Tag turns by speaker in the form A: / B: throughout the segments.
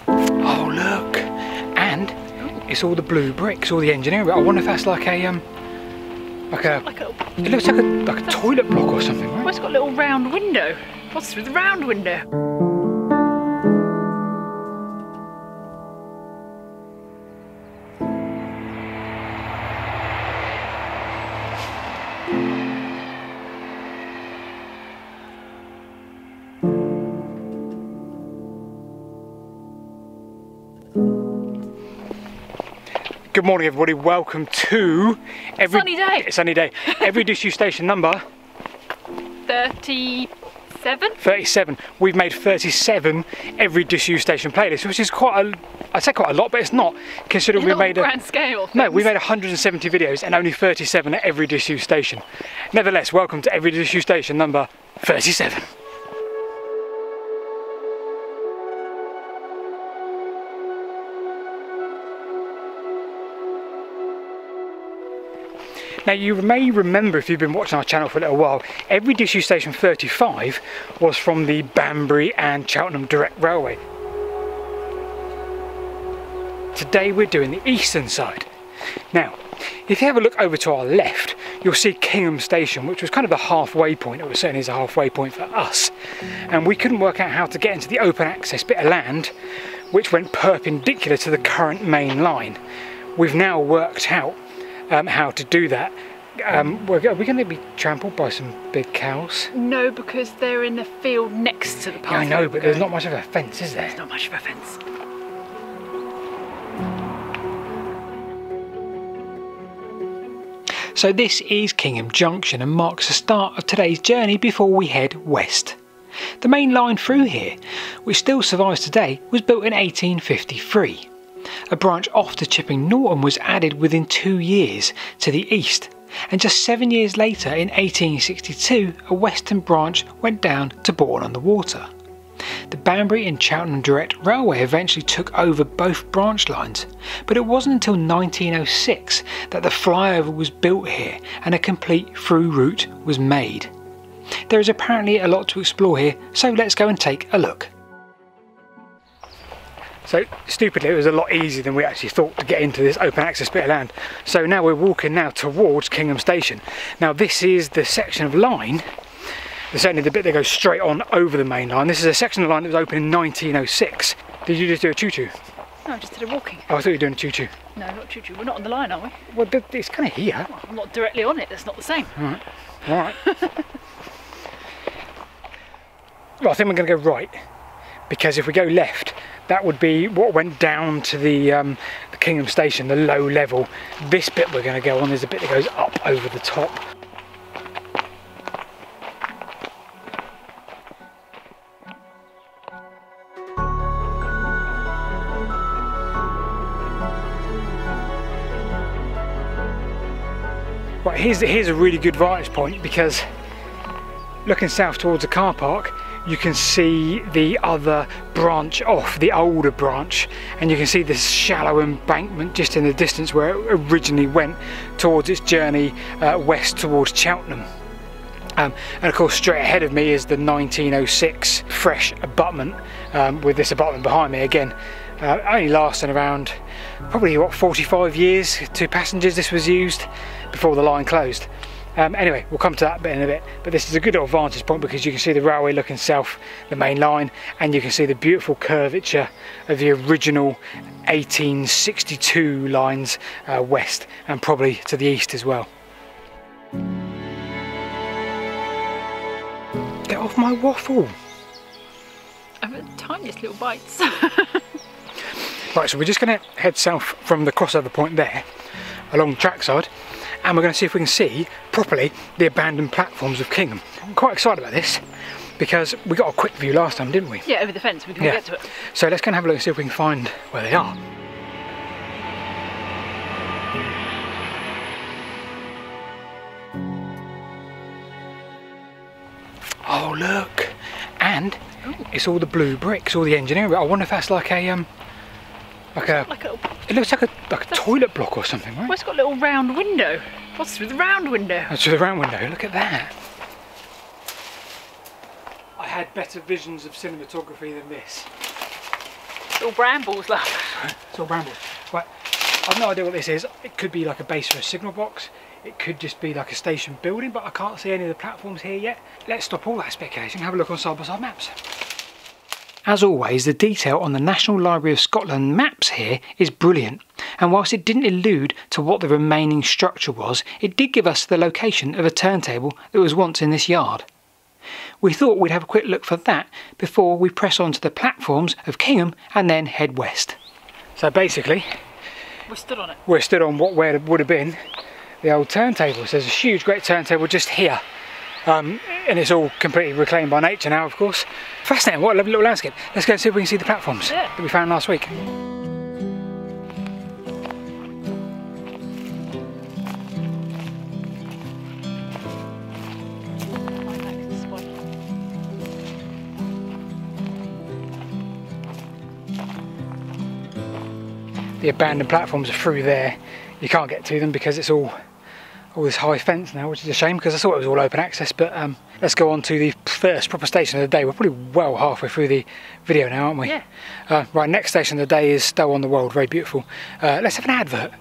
A: Oh look, and it's all the blue bricks, all the engineering. I wonder if that's like a it looks like a toilet block or something, right?
B: Well, it's got a little round window. What's through the round window?
A: Good morning everybody, welcome to Sunny day. Every Disused Station number
B: 37.
A: We've made 37 Every Disused Station playlists, which is quite I say quite a lot, but it's not, considering we made
B: grand scale.
A: No, we made 170 videos and only 37 at Every Disused Station. Nevertheless, welcome to Every Disused Station number 37. Now you may remember, if you've been watching our channel for a little while, Every Disused Station 35 was from the Banbury and Cheltenham direct railway. Today we're doing the eastern side. Now, if you have a look over to our left, you'll see Kingham Station, which was kind of the halfway point. It was certainly a halfway point for us. And we couldn't work out how to get into the open access bit of land, which went perpendicular to the current main line. We've now worked out how to do that. Are we going to be trampled by some big cows?
B: No, because they're in the field next to the path.
A: Yeah, I know, but there's not much of a fence, is there?
B: There's not much of a fence.
A: So this is Kingham Junction and marks the start of today's journey before we head west. The main line through here, which still survives today, was built in 1853. A branch off to Chipping Norton was added within 2 years to the east, and just 7 years later in 1862 a western branch went down to Bourton-on-the-water. The Banbury and Cheltenham direct railway eventually took over both branch lines, but it wasn't until 1906 that the flyover was built here and a complete through route was made. There is apparently a lot to explore here, so let's go and take a look. So stupidly, it was a lot easier than we actually thought to get into this open access bit of land. So now we're walking now towards Kingham Station. Now this is the section of line, certainly the bit that goes straight on over the main line. This is a section of line that was opened in 1906. Did you just do a choo-choo?
B: No, I just did a walking.
A: Oh, I thought you were doing a choo-choo.
B: No, not choo-choo. We're not on the line, are we?
A: Well, it's kind of here.
B: Well, I'm not directly on it. That's not the same.
A: Alright, alright. Well, I think we're going to go right, because if we go left, that would be what went down to the Kingham Station, the low level. This bit we're going to go on is a bit that goes up over the top. Right, here's a really good vantage point, because looking south towards the car park, you can see the other branch off, the older branch, and you can see this shallow embankment just in the distance where it originally went towards its journey west towards Cheltenham. And of course straight ahead of me is the 1906 fresh abutment, with this abutment behind me again, only lasting around probably what, 45 years, 2 passengers this was used before the line closed. Anyway, we'll come to that bit in a bit, but this is a good little vantage point because you can see the railway looking south, the main line, and you can see the beautiful curvature of the original 1862 lines west, and probably to the east as well. Get off my waffle!
B: I've got tiniest little bites.
A: Right, so we're just going to head south from the crossover point there, along the trackside, and we're going to see if we can see properly the abandoned platforms of Kingham. I'm quite excited about this because we got a quick view last time, didn't we?
B: Yeah, over the fence, we can get to it.
A: So let's go and have a look and see if we can find where they are. Oh look, and it's all the blue bricks, all the engineering. I wonder if that's like a it looks like a toilet block or something, right?
B: Well, it's got a little round window. What's through the round window?
A: That's through the round window, look at that. I had better visions of cinematography than this.
B: It's all brambles, love.
A: It's all brambles. Right, I've no idea what this is. It could be like a base for a signal box. It could just be like a station building, but I can't see any of the platforms here yet. Let's stop all that speculation and have a look on side-by-side maps. As always, the detail on the National Library of Scotland maps here is brilliant, and whilst it didn't allude to what the remaining structure was, it did give us the location of a turntable that was once in this yard. We thought we'd have a quick look for that before we press on to the platforms of Kingham and then head west. So basically,
B: We're stood on it.
A: We're stood on where it would have been the old turntable. So there's a huge, great turntable just here. And it's all completely reclaimed by nature now, of course. Fascinating, what a lovely little landscape. Let's go and see if we can see the platforms that we found last week. The abandoned platforms are through there. You can't get to them because it's all this high fence now, which is a shame because I thought it was all open access. But let's go on to the first proper station of the day. We're probably well halfway through the video now, aren't we?
B: Yeah.
A: Right, next station of the day is Stow-on-the-wold, very beautiful. Let's have an advert.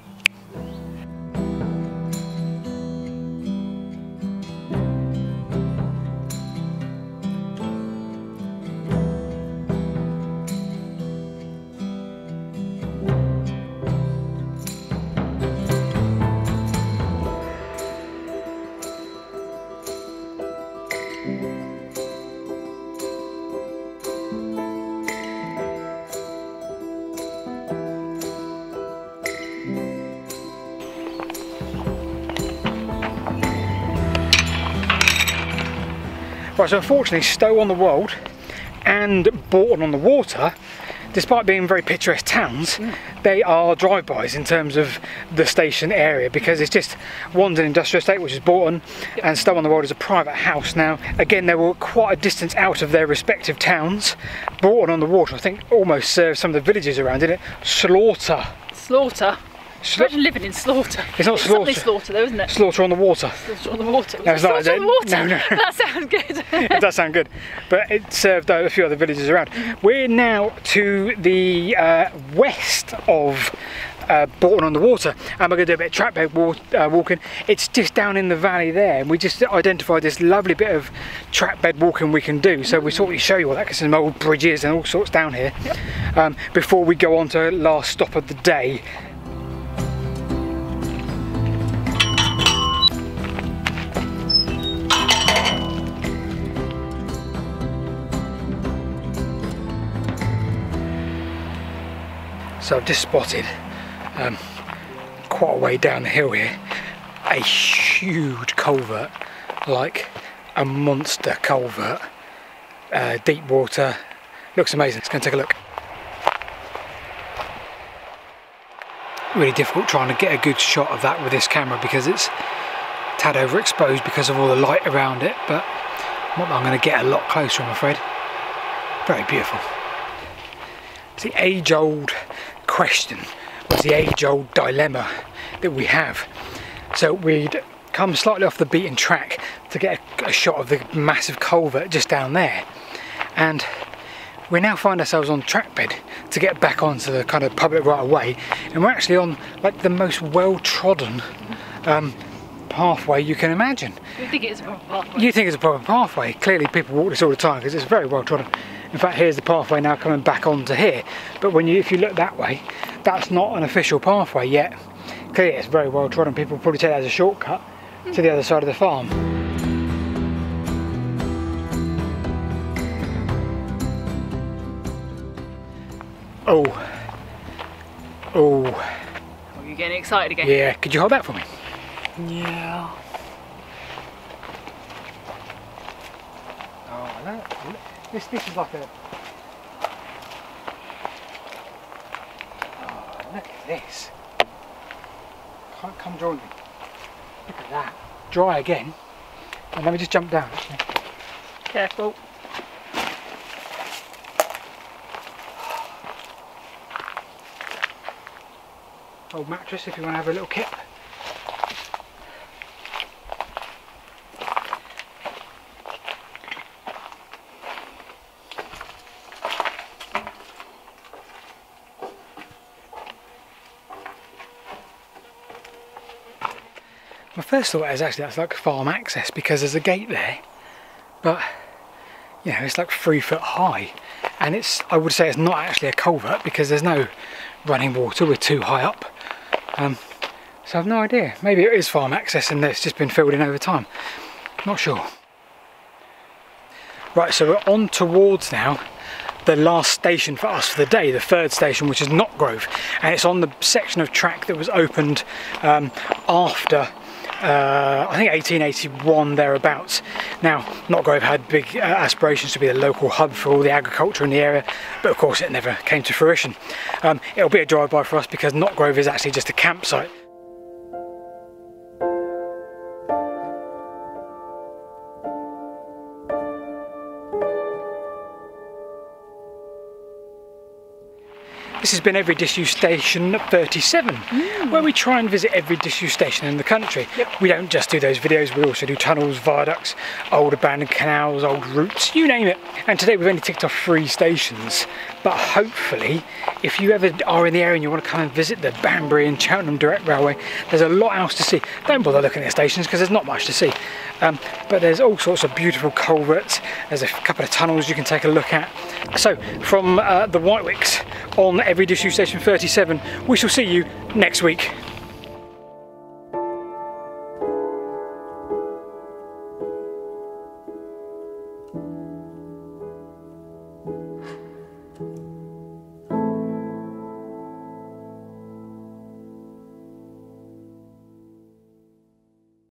A: Right, so unfortunately Stow-on-the-wold and Bourton-on-the-water, despite being very picturesque towns, they are drive-bys in terms of the station area, because it's just one's an industrial estate, which is Bourton, and Stow-on-the-wold is a private house. Now again, they were quite a distance out of their respective towns. Bourton-on-the-water I think almost serves some of the villages around, didn't it? Slaughter.
B: Imagine living in Slaughter.
A: It's not Slaughter.
B: It's Slaughter though, isn't it?
A: Slaughter on the water.
B: Slaughter on the water.
A: No, it's not.
B: Slaughter on the water.
A: No.
B: That sounds good.
A: It does sound good, but it served a few other villages around. We're now to the west of Bourton-on-the-water, and we're going to do a bit of track bed walking. It's just down in the valley there, and we just identified this lovely bit of track bed walking we can do. So we thought we'd show you all that, because there's some old bridges and all sorts down here. Before we go on to last stop of the day. So I've just spotted, quite a way down the hill here, a huge culvert, like a monster culvert, deep water, looks amazing. Let's go and take a look. Really difficult trying to get a good shot of that with this camera because it's a tad overexposed because of all the light around it, but I'm going to get a lot closer, I'm afraid. Very beautiful. It's the age-old question, was the age-old dilemma that we have. So we'd come slightly off the beaten track to get a shot of the massive culvert just down there, and we now find ourselves on trackbed to get back onto the kind of public right of way, and we're actually on like the most well-trodden pathway you can imagine.
B: You think it's a proper pathway?
A: You think it's a proper pathway. Clearly people walk this all the time because it's very well trodden. In fact, here's the pathway now coming back onto here, but if you look that way, that's not an official pathway yet. Clearly it's very well trodden. People probably take that as a shortcut to the other side of the farm. Oh,
B: Are you getting excited again?
A: yeah, could you hold that for me?
B: Yeah.
A: Oh, look. This is like a... Oh, look at this. Come join me. Look at that. Dry again. And let me just jump down, actually.
B: Careful.
A: Old mattress if you want to have a little kip. My first thought is actually that's like farm access because there's a gate there, but you know, it's like 3 foot high, and it's, I would say it's not actually a culvert because there's no running water, we're too high up. So I've no idea, maybe it is farm access and it's just been filled in over time, not sure. Right, so we're on towards now the last station for us for the day, the third station, which is Notgrove, and it's on the section of track that was opened after I think 1881 thereabouts. Now Notgrove had big aspirations to be the local hub for all the agriculture in the area, but of course it never came to fruition. It'll be a drive-by for us because Notgrove is actually just a campsite. This has been Every Disused Station 37, where we try and visit every disused station in the country. Yep. We don't just do those videos, we also do tunnels, viaducts, old abandoned canals, old routes, you name it. And today we've only ticked off 3 stations, but hopefully, if you ever are in the area and you want to come and visit the Banbury and Cheltenham direct railway, there's a lot else to see. Don't bother looking at the stations because there's not much to see. But there's all sorts of beautiful culverts, there's a couple of tunnels you can take a look at. So, from the Whitewicks on Every Disused Station 37, we shall see you next week.